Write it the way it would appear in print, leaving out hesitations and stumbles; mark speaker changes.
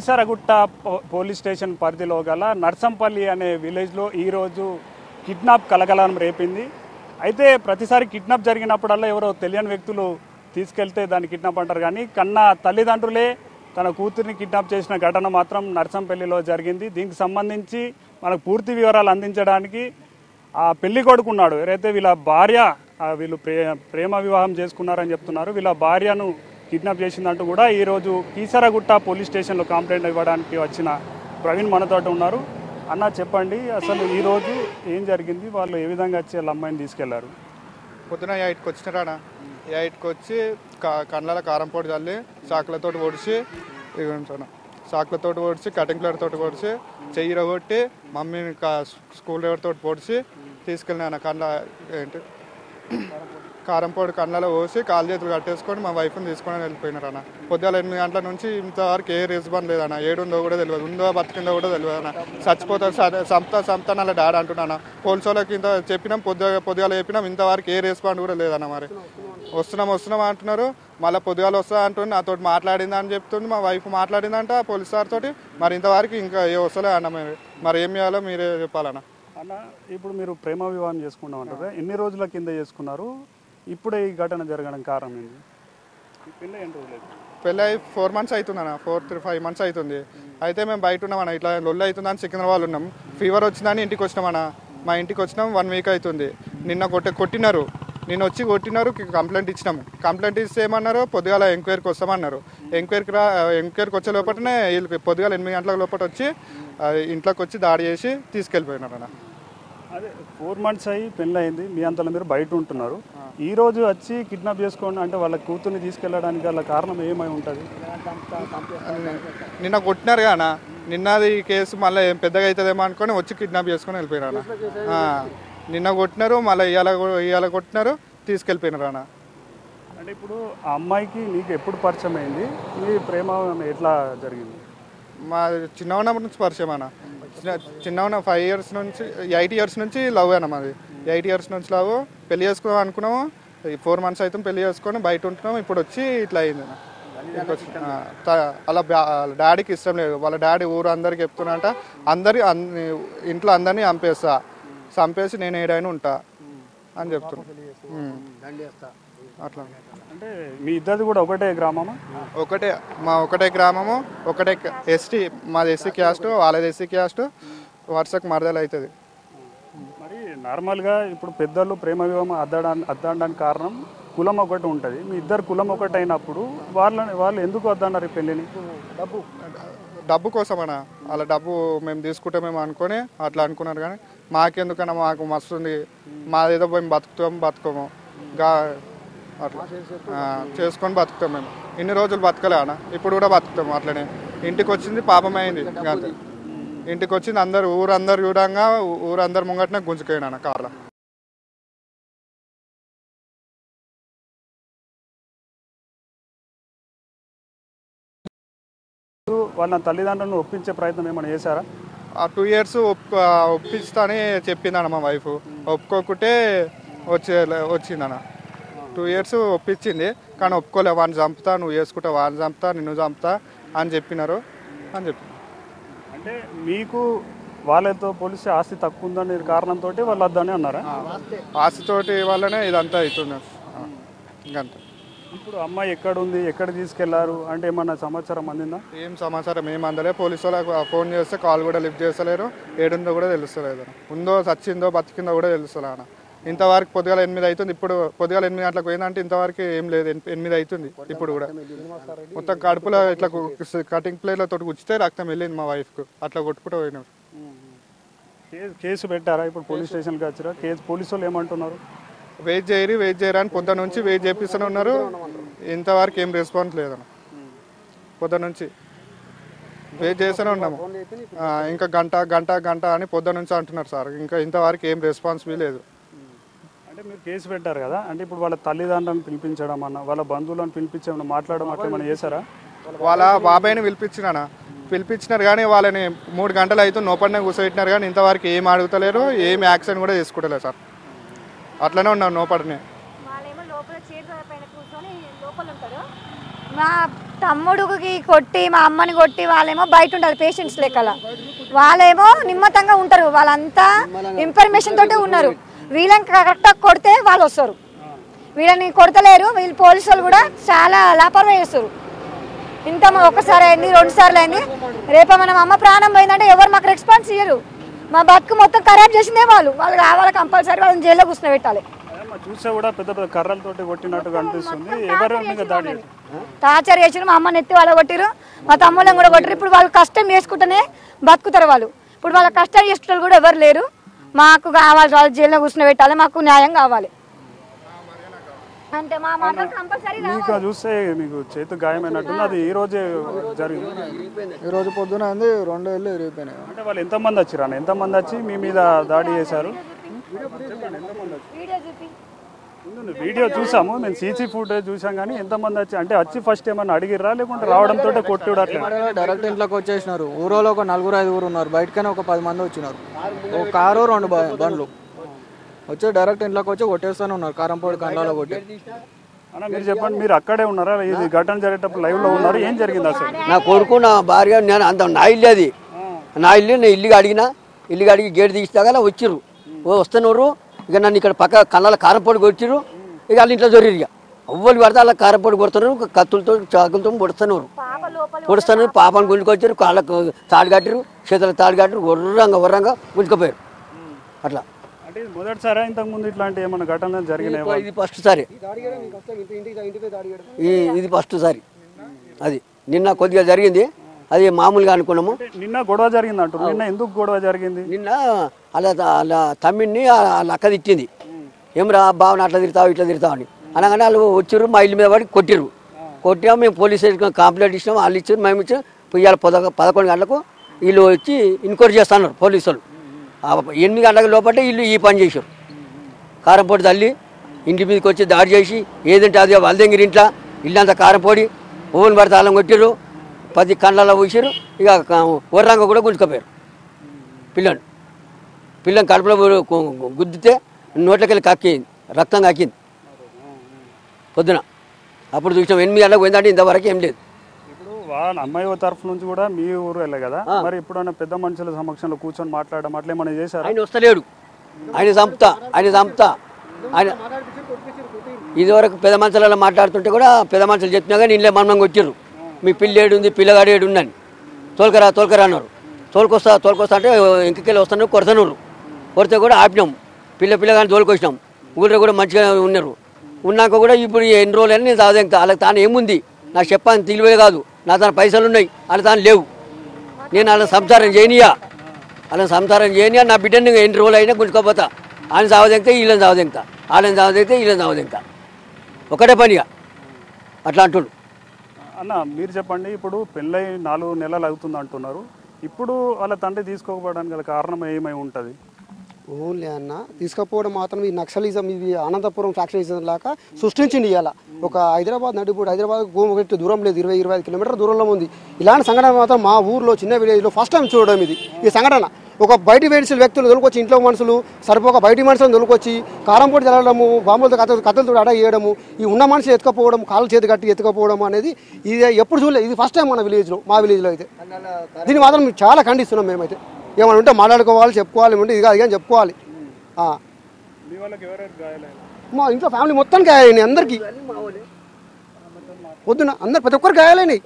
Speaker 1: Keesaragutta police station పరిధిలో గల నర్సంపల్లి అనే విలేజ్లో ఈరోజు కిడ్నాప్ కలకలం రేపింది. అయితే ప్రతిసారి కిడ్నాప్ జరిగినప్పుడల్లా ఎవరో తెలియని వ్యక్తులు తీసుకెళ్తే దాన్ని కిడ్నాప్ అంటారు, కానీ కన్నా తల్లిదండ్రులే తన కూతురిని కిడ్నాప్ చేసిన ఘటన మాత్రం నర్సంపల్లిలో జరిగింది. దీనికి సంబంధించి మనకు పూర్తి వివరాలు అందించడానికి ఆ పెళ్లి కొడుకున్నాడు ఎవరైతే వీళ్ళ భార్య, వీళ్ళు ప్రేమ వివాహం చేసుకున్నారని చెప్తున్నారు, వీళ్ళ భార్యను కిడ్నాప్ చేసిందంటూ కూడా ఈరోజు కీసరగుట్ట పోలీస్ స్టేషన్లో కంప్లైంట్ ఇవ్వడానికి వచ్చిన ప్రవీణ్ మనతో ఉన్నారు. అన్న చెప్పండి, అసలు ఈరోజు ఏం జరిగింది, వాళ్ళు ఏ విధంగా వచ్చి వాళ్ళ అమ్మాయిని తీసుకెళ్లారు?
Speaker 2: పొద్దున 8కి వచ్చినారా, 8కి వచ్చి కండ్ల కారం పొడి చల్లి చాకులతో ఓడిచి కటింగ్ ప్లేట్ తోటి పొడిచి చెయ్యి రగొట్టి మమ్మీని స్కూల్ డ్రైవర్ తోటి పొడిచి తీసుకెళ్ళినా కండ్ల ఏంటి కారం పొడి కండ్లలో పోసి కాలు చేతులు కట్టేసుకొని మా వైఫ్ని తీసుకొని వెళ్ళిపోయినారు అన్న. పొద్దున 8 గంటల నుంచి ఇంతవరకు ఏ రెస్పాన్స్ లేదన్న. ఏడుందో కూడా తెలియదు, ఉందో బతికిందో కూడా తెలియదు అన్న. చచ్చిపోతా సంతా అలా డాడీ అంటున్నాను. పోలీసు వాళ్ళకి ఇంత చెప్పినాం, పొద్దుగాల చెప్పినాం, ఇంతవరకు ఏ రెస్పాన్స్ కూడా లేదన్న. మరి వస్తున్నాం అంటున్నారు, మళ్ళీ పొద్దుగాల వస్తా అంటుంది, నాతో మాట్లాడిందా అని చెప్తుంది, మా వైఫ్ మాట్లాడిందంట పోలీస్ సార్ తోటి. మరి ఇంతవరకు ఇంకా ఏ వస్తలే అన్న. మరి ఏం చేయాలో మీరే చెప్పాలన్న.
Speaker 1: అన్న ఇప్పుడు మీరు ప్రేమ వివాహం చేసుకున్నాం అంటారు, ఎన్ని రోజుల కింద చేసుకున్నారు? ఇప్పుడే ఈ ఘటన జరగడం కారణం ఏంటి?
Speaker 2: పెళ్ళి 4 months అవుతుందన్న, 4-5 months అవుతుంది. అయితే మేము బయట ఉన్నామన్న, ఇట్లా లొల్లి అవుతుందని సికింద్రాబాద్ ఉన్నాం. ఫీవర్ వచ్చిందని ఇంటికి వచ్చినామన్న. మా ఇంటికి వచ్చినాం 1 week అవుతుంది. నిన్న కొట్టినారు, నిన్న వచ్చి కొట్టినారు, కంప్లైంట్ ఇచ్చినాము. కంప్లైంట్ ఇస్తే ఏమన్నారు, పొద్దుగాల ఎంక్వైరీకి వస్తామన్నారు. ఎంక్వైరీకి వచ్చే లోపలనే వీళ్ళకి పొద్దుగాల 8 గంటల లోపల వచ్చి ఇంట్లోకి వచ్చి దాడి చేసి తీసుకెళ్ళిపోయినారు అన్న.
Speaker 1: అదే 4 months అయ్యి పెళ్ళి అయింది, మీ అంతలో మీరు బయట ఉంటున్నారు, ఈ రోజు వచ్చి కిడ్నాప్ చేసుకోండి అంటే వాళ్ళ కూతుర్ని తీసుకెళ్ళడానికి గల కారణం ఏమై ఉంటుంది?
Speaker 2: నిన్న కొట్టినారు కానా, నిన్నది కేసు మళ్ళీ పెద్దగా అవుతుందేమో అనుకొని వచ్చి కిడ్నాప్ చేసుకొని వెళ్ళిపోయినారు. నిన్న కొట్టినారు, మళ్ళీ ఇవాళ కొట్టినారు, తీసుకెళ్ళిపోయినారు అన్న.
Speaker 1: అంటే ఇప్పుడు ఆ అమ్మాయికి నీకు ఎప్పుడు పరిచయం అయింది, మీ ప్రేమ ఎట్లా జరిగింది?
Speaker 2: మా చిన్న ఉన్నప్పటి నుంచి పరిచయం అన్న. చిన్న ఉన్న 5 years నుంచి 8 years నుంచి లవ్ అన్న. మాది 8 years నుంచి లవ్. పెళ్లి చేసుకుందాం అనుకున్నాము, 4 months అయితే పెళ్లి చేసుకొని బయట ఉంటున్నాము. ఇప్పుడు వచ్చి ఇట్లా అయింది అలా. డాడీకి ఇష్టం లేదు, వాళ్ళ డాడీ ఊరు అందరికి చెప్తున్నట, ఇంట్లో అందరినీ చంపేసి నేను ఏడైనా ఉంటా అని చెప్తున్నా. అట్లా
Speaker 1: అంటే మీ ఇద్దరిది కూడా ఒకటే గ్రామమా?
Speaker 2: ఒకటే గ్రామము, ఒకటే ఎస్టీ. మాది ఎస్సీ క్యాస్ట్, వాళ్ళది ఎస్సీ క్యాస్ట్. వరుసకు మరదలు అవుతుంది.
Speaker 1: మరి నార్మల్గా ఇప్పుడు పెద్దలు ప్రేమ వివాహం అద్దడానికి కారణం కులం ఒకటి ఉంటుంది. మీ ఇద్దరు కులం ఒకటి అయినప్పుడు వాళ్ళు ఎందుకు వద్దన్నారు ఈ పెళ్ళిని?
Speaker 2: డబ్బు కోసమన్నా. వాళ్ళ డబ్బు మేము తీసుకుంటే మేము అనుకొని అట్లా అనుకున్నారు, కానీ మాకెందుకన్నా, మాకు మస్తు ఉంది, మాదేదో మేము బతుకోము అట్లా చేసుకొని బతుకుతాం. మేము ఇన్ని రోజులు బతకలే అన్న, ఇప్పుడు కూడా బతుకుతాము అట్లనే. ఇంటికి వచ్చింది పాపమైంది, ఇంటికి వచ్చింది ఊరందరు చూడంగా ఊరందరు ముంగటనే గుంజుకోయాను అన్న కార్లో.
Speaker 1: వాళ్ళ తల్లిదండ్రులను ఒప్పించే ప్రయత్నం ఏమైనా చేశారా?
Speaker 2: ఆ 2 years ఒప్పిస్తా అని చెప్పిందన్న మా వైఫ్. ఒప్పుకోకుంటే వచ్చిందన్న. 2 years ఒప్పించింది, కానీ ఒప్పుకోలే. వాడిని చంపుతా, నువ్వు చేసుకుంటా, వాడిని చంపుతా, నిన్ను చంపుతా అని చెప్పినారు.
Speaker 1: అంటే మీకు వాళ్ళతో పోలిస్తే ఆస్తి తక్కువ ఉందని కారణంతో వాళ్ళు వద్దని అన్నారా?
Speaker 2: ఆస్తితోటి వల్లనే ఇదంతా అవుతుంది ఇంకంత.
Speaker 1: ఇప్పుడు అమ్మాయి ఎక్కడ ఉంది, ఎక్కడ తీసుకెళ్లారు అంటే ఏమన్నా సమాచారం అందిందా?
Speaker 2: ఏం సమాచారం ఏం అందలే. పోలీసు వాళ్ళకి ఫోన్ చేస్తే కాల్ కూడా లిఫ్ట్ చేస్తలేరు. ఏడుందో కూడా తెలుస్తలేదు, ఉందో చచ్చిందో బతికిందో కూడా తెలుస్తలే అన్న. ఇంతవరకు పొద్దుగాల 8 అవుతుంది, ఇప్పుడు పొద్దుగాల 8 గంటలకు పోయిందంటే ఇంతవరకు ఏం లేదు. 8 అవుతుంది ఇప్పుడు కూడా. మొత్తం కడుపులో ఇట్లా కటింగ్ ప్లేట్లతో గుచ్చితే రక్తం వెళ్ళింది మా వైఫ్కు. అట్లా కొట్టుకుంటూ పోయినారు.
Speaker 1: కేసు పెట్టారా? ఇప్పుడు పోలీస్ స్టేషన్కి వచ్చారా? పోలీసు వాళ్ళు ఏమంటున్నారు?
Speaker 2: వెయిట్ చేయరా అని పొద్దున్న నుంచి వెయిట్ చేపిస్తూనే ఉన్నారు. ఇంతవరకు ఏం రెస్పాన్స్ లేదన్న. పొద్దున్న నుంచి వెయిట్ చేస్తూనే ఉన్నాము. ఇంకా గంట అని పొద్దున్న నుంచి అంటున్నారు సార్. ఇంకా ఇంతవరకు ఏం రెస్పాన్స్ లేదు.
Speaker 1: అంటే మీరు కేసు పెట్టారు కదా, అంటే ఇప్పుడు వాళ్ళ తల్లిదండ్రులను పిలిపించడం అన్న, వాళ్ళ బంధువులను పిలిపించడం, మాట్లాడడం అట్లా ఏమైనా చేశారా?
Speaker 2: వాళ్ళ బాబాయ్ని పిలిపించినారు, కానీ వాళ్ళని 3 గంటలు అయితే నోపడినే కూర్చోబెట్టినారు, కానీ ఇంతవరకు ఏం అడుగుతలేరు, ఏం యాక్షన్ కూడా చేసుకుంటలేరు సార్. అట్లనే ఉన్నాం నోపడినే.
Speaker 3: తమ్ముడికి కొట్టి మా అమ్మని కొట్టి వాళ్ళేమో బయట ఉంటారు పేషెంట్స్ లెక్కల, వాళ్ళేమో నిమ్మతంగా ఉంటారు, వాళ్ళంతా ఇన్ఫర్మేషన్ తోటే ఉన్నారు. వీళ్ళని కరెక్ట్గా కొడితే వాళ్ళు వస్తారు, వీళ్ళని కొడతలేరు. వీళ్ళు పోలీసు వాళ్ళు కూడా చాలా లాపర్వా చేస్తారు. ఇంత ఒక్కసారి అయింది, 2 సార్లు అయింది. రేపు మన అమ్మ ప్రాణం పోయిందంటే ఎవరు మాకు రెస్పాన్స్ ఇయ్యరు. మా బతుకు మొత్తం ఖరాబ్ చేసిందే వాళ్ళు కావాలి. కంపల్సరీ వాళ్ళని జైల్లో కూర్చోబెట్టాలి.
Speaker 1: చూస్తే కూడా పెద్ద పెద్ద కర్రలతోటి కొట్టినట్టుగా అనిపిస్తుంది. ఎవరు మీద దాడి
Speaker 3: టార్చర్ చేసిరు, మా అమ్మని ఎత్తి వాళ్ళు కొట్టిరు, మా తమ్ముళ్ళని కూడా కొట్టిరు. ఇప్పుడు వాళ్ళు కష్టం చేసుకుంటేనే బతుకుతారు వాళ్ళు. ఇప్పుడు వాళ్ళ కష్టం చేసుకుంటారు కూడా ఎవరు లేరు. మాకు కావాలి, వాళ్ళు జైల్లో కూర్చోబెట్టాలి, మాకు న్యాయం కావాలి. అంటే మా మాట కంపల్సరీ.
Speaker 1: మీకు చూస్తే మీకు చేతు గాయమైనట్టుంది, అది ఈ రోజే జరిగింది.
Speaker 4: ఈ రోజు పొద్దున అంది 2 ఏళ్ళు ఇరిగిపోయినాయి.
Speaker 1: అంటే వాళ్ళు ఎంతమంది వచ్చారు అన్న, ఎంతమంది వచ్చి మీ మీద దాడి చేశారు? వీడియో చూసాము మేము, సీసీ ఫుటేజ్ చూసాం, కానీ ఎంతమంది వచ్చి అంటే వచ్చి ఫస్ట్ ఏమన్నా అడిగిర్రా లేకుంటే రావడంతో కొట్టుడు?
Speaker 4: డైరెక్ట్ ఇంట్లోకి వచ్చేసినారు. ఊరోలో ఒక 4-5 ఉన్నారు, బయటకనే ఒక 10 మంది వచ్చినారు. ఒక కారు 2 బండ్లు వచ్చి డైరెక్ట్ ఇంట్లోకి వచ్చి కొట్టేస్తూనే ఉన్నారు. కారంపొడి కండాలో కొట్టి.
Speaker 1: అన్న మీరు చెప్పండి, మీరు అక్కడే ఉన్నారా? ఇది ఘటన జరిగేటప్పుడు లైవ్ లో ఉన్నారు, ఏం జరిగింది అసలు?
Speaker 5: నా కొడుకు నా భార్య నేను అంత నా ఇల్లు అది, నా ఇల్లు. నేను ఇల్లు అడిగి గేట్ తీసినాక వచ్చిర్రు, వస్తున్నారు. ఇక నన్ను ఇక్కడ పక్క కళ్ళ కారంపొడి కొట్టిర్రు. ఇక వాళ్ళ ఇంట్లో జొర్రిరు. ఇక అవ్వలు పడితే అలా కారంపొడి కొడుతున్నారు, కత్తులతో చాకులతో పొడుస్తున్నారు. పాపను గుంజుకొచ్చారు, కాళ్ళకు తాడు కట్టిరు, చేతులకు తాడు కట్టిరు, వర్రంగా గుంజుకుపోయారు. అట్లా
Speaker 1: అంటే మొదటిసారి ఇంతకు ముందు ఇట్లాంటి ఏమైనా ఘటనలు జరిగినాయి?
Speaker 5: ఇది ఫస్ట్ సారి, ఇది ఫస్ట్ సారి. అది నిన్న కొద్దిగా జరిగింది, అది మామూలుగా అనుకున్నాము.
Speaker 1: నిన్న గొడవ జరిగింది అంటారు, నిన్న ఎందుకు గొడవ జరిగింది?
Speaker 5: నిన్న అలా తమ్మిడిని వాళ్ళ అక్క తిట్టింది. ఏమరా బావని అట్లా తిడతావు ఇట్లా తిడతావు అని అనగానే వాళ్ళు వచ్చిర్రు, మా ఇల్లు మీద పడి కొట్టిర్రు. కొట్టాము, మేము పోలీస్ స్టేషన్ కంప్లైంట్ ఇచ్చినాం, వాళ్ళు ఇచ్చారు, మేము ఇచ్చాం. ఇవాళ 11 గంటలకు వీళ్ళు వచ్చి ఎంక్వైరీ చేస్తున్నారు పోలీసులు. 8 గంటల లోపల వీళ్ళు ఈ పని చేశారు. కారంపొడి తల్లి ఇంటి మీదకి వచ్చి దాడి చేసి ఏదంటే అది వాళ్ళ దగ్గర ఇంట్లో ఇల్లంతా కారంపొడి ఓన్ పడితే అల్లం కొట్టిర్రు, 10 కండ్లలో పూసారు. ఇక వర్రంగా కూడా గుంజుకుపోయారు. పిల్లని కడుపులో గుద్దితే నోట్లకెళ్ళి కక్కింది, రక్తం కక్కింది పొద్దున. అప్పుడు చూసినాం 8 గంటలకు పోయిందంటే ఇంతవరకు ఏం లేదు.
Speaker 1: ఇప్పుడు వాళ్ళ అమ్మాయి తరఫు నుంచి కూడా మీ ఊరు వెళ్ళే కదా, మరి ఇప్పుడైనా పెద్ద మనుషుల సమక్షంలో కూర్చొని మాట్లాడడం అట్లా ఏమైనా చేశారు?
Speaker 5: ఆయన వస్తలేడు, ఆయన చంపుతా ఆయన. ఇదివరకు పెద్ద మనుషులలో మాట్లాడుతుంటే కూడా పెద్ద మనుషులు చెప్పినా కానీ ఇంట్లో మమ్మల్ని కొట్టిర్రు. మీ పిల్లేడు ఉంది, పిల్లగాడు ఏడు ఉందని తోలుకరా అన్నారు. తోలుకొస్తా అంటే ఇంకెళ్ళి వస్తాను కొడతాను. కొడితే కూడా ఆపినాం, పిల్లగాని తోలుకొచ్చినాం. ఊళ్ళో కూడా మంచిగా ఉన్నారు. ఉన్నాక కూడా ఇప్పుడు ఎన్ని రోజులని నేను తాగదేంక. వాళ్ళకి తాను ఏముంది నాకు చెప్పాను, తెలివే కాదు. నా తన పైసలు ఉన్నాయి, వాళ్ళ తాను లేవు. నేను వాళ్ళ సంసారం చేయనియా, నా బిడ్డని ఎన్ని రోజులు అయినా గుంజుకోపోతా. ఆయన తాగదేంక, వీళ్ళని తాగదేంక, వాళ్ళని తాగదేంక, వీళ్ళని తాగదేంక, ఒకటే పనిగా అట్లా అంటుడు.
Speaker 1: అన్న మీరు చెప్పండి, ఇప్పుడు పెళ్ళై 4 నెలలు అవుతుంది అంటున్నారు, ఇప్పుడు వాళ్ళ తండ్రి తీసుకోకపోవడానికి గల కారణం ఏమై ఉంటుంది?
Speaker 6: ఓన్లీ అన్న తీసుకపోవడం మాత్రం ఈ నక్సలిజం, ఇది అనంతపురం ఫ్యాక్షనిజం లాగా సృష్టించింది. ఇవాళ ఒక హైదరాబాద్ నడిపోడు, హైదరాబాద్ గోమగట్టు దూరం లేదు, 20-25 కిలోమీటర్ల దూరంలో ఉంది. ఇలాంటి సంఘటన మాత్రం మా ఊర్లో చిన్న విలేజ్లో ఫస్ట్ టైం చూడడం ఇది. ఈ సంఘటన ఒక బయటి వేడిసిన వ్యక్తులు దొరికొచ్చి, ఇంట్లో మనుషులు సరిపోక బయటి మనుషులను దొరికొచ్చి కారంపొడి చల్లడము, బాంబులతో కథలతో అడ చేయడము, ఈ ఉన్న మనిషి ఎత్తుకపోవడం, కాళ్ళు చేతి కట్టి ఎత్తుకపోవడం అనేది ఇది ఎప్పుడు చూడలేదు. ఇది ఫస్ట్ టైం మన విలేజ్లో, మా విలేజ్లో అయితే. దీన్ని మాత్రం చాలా ఖండిస్తున్నాం మేమైతే. ఏమైనా ఉంటే మాట్లాడుకోవాలి, చెప్పుకోవాలి, ఉంటే ఇది కాదు కానీ చెప్పుకోవాలి. మా ఇంట్లో ఫ్యామిలీ మొత్తం గాయాలైనాయి, అందరికీ పొద్దున అందరు ప్రతి ఒక్కరు గాయాలైనాయి.